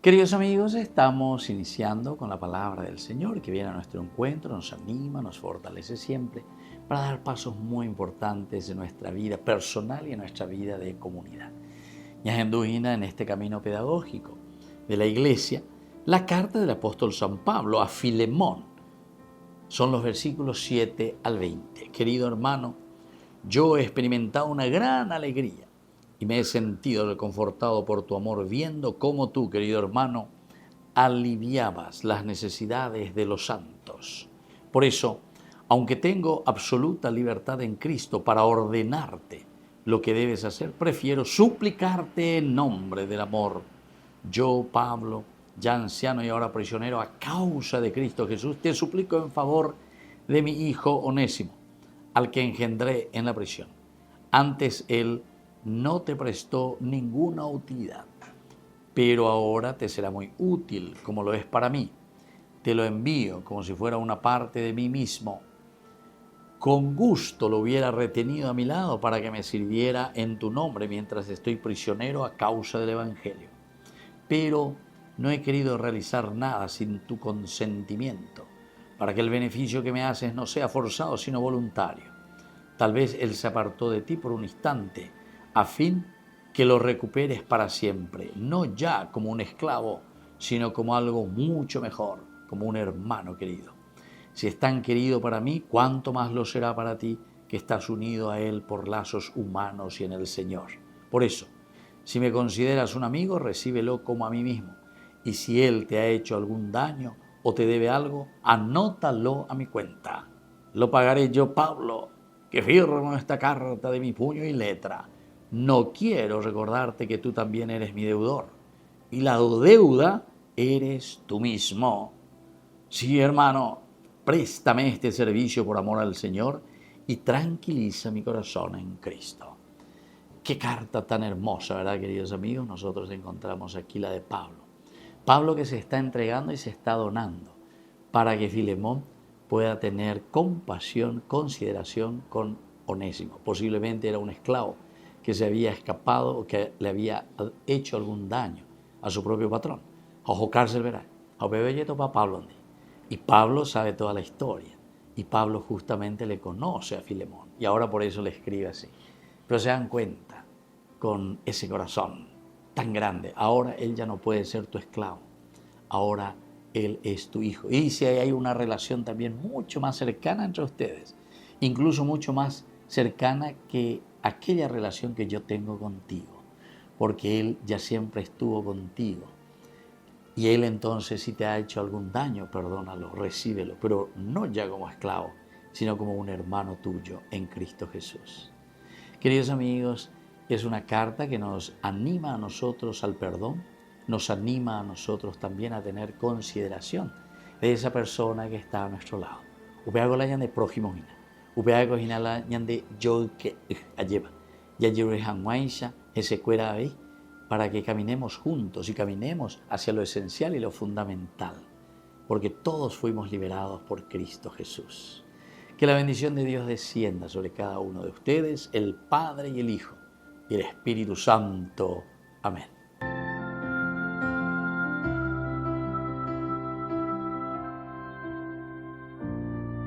Queridos amigos, estamos iniciando con la palabra del Señor que viene a nuestro encuentro, nos anima, nos fortalece siempre para dar pasos muy importantes en nuestra vida personal y en nuestra vida de comunidad. Yahenduhina en este camino pedagógico de la Iglesia, la carta del apóstol San Pablo a Filemón. Son los versículos 7 al 20. Querido hermano, yo he experimentado una gran alegría y me he sentido reconfortado por tu amor, viendo cómo tú, querido hermano, aliviabas las necesidades de los santos. Por eso, aunque tengo absoluta libertad en Cristo para ordenarte lo que debes hacer, prefiero suplicarte en nombre del amor. Yo, Pablo, ya anciano y ahora prisionero a causa de Cristo Jesús, te suplico en favor de mi hijo Onésimo, al que engendré en la prisión. Antes él no te prestó ninguna utilidad, pero ahora te será muy útil, como lo es para mí. Te lo envío como si fuera una parte de mí mismo. Con gusto lo hubiera retenido a mi lado para que me sirviera en tu nombre mientras estoy prisionero a causa del Evangelio. Pero no he querido realizar nada sin tu consentimiento, para que el beneficio que me haces no sea forzado, sino voluntario. Tal vez él se apartó de ti por un instante, a fin que lo recuperes para siempre, no ya como un esclavo, sino como algo mucho mejor, como un hermano querido. Si es tan querido para mí, ¿cuánto más lo será para ti, que estás unido a él por lazos humanos y en el Señor? Por eso, si me consideras un amigo, recíbelo como a mí mismo. Y si él te ha hecho algún daño o te debe algo, anótalo a mi cuenta. Lo pagaré yo, Pablo, que firmo esta carta de mi puño y letra. No quiero recordarte que tú también eres mi deudor, y la deuda eres tú mismo. Sí, hermano, préstame este servicio por amor al Señor y tranquiliza mi corazón en Cristo. Qué carta tan hermosa, ¿verdad, queridos amigos? Nosotros encontramos aquí la de Pablo. Pablo que se está entregando y se está donando para que Filemón pueda tener compasión, consideración con Onésimo. Posiblemente era un esclavo que se había escapado o que le había hecho algún daño a su propio patrón. Ojo cárcel verá, a bebeyeto para Pablo. Y Pablo sabe toda la historia. Y Pablo justamente le conoce a Filemón. Y ahora por eso le escribe así. Pero se dan cuenta, con ese corazón tan grande, ahora él ya no puede ser tu esclavo. Ahora él es tu hijo. Y si hay una relación también mucho más cercana entre ustedes, incluso mucho más cercana que aquella relación que yo tengo contigo, porque él ya siempre estuvo contigo. Y él entonces, si te ha hecho algún daño, perdónalo, recíbelo, pero no ya como esclavo, sino como un hermano tuyo en Cristo Jesús. Queridos amigos, es una carta que nos anima a nosotros al perdón, nos anima a nosotros también a tener consideración de esa persona que está a nuestro lado. Upeago la de prójimo, upeago la de yo que lleva, ya llevo ese cuera ahí, para que caminemos juntos y caminemos hacia lo esencial y lo fundamental, porque todos fuimos liberados por Cristo Jesús. Que la bendición de Dios descienda sobre cada uno de ustedes, el Padre y el Hijo y el Espíritu Santo. Amén.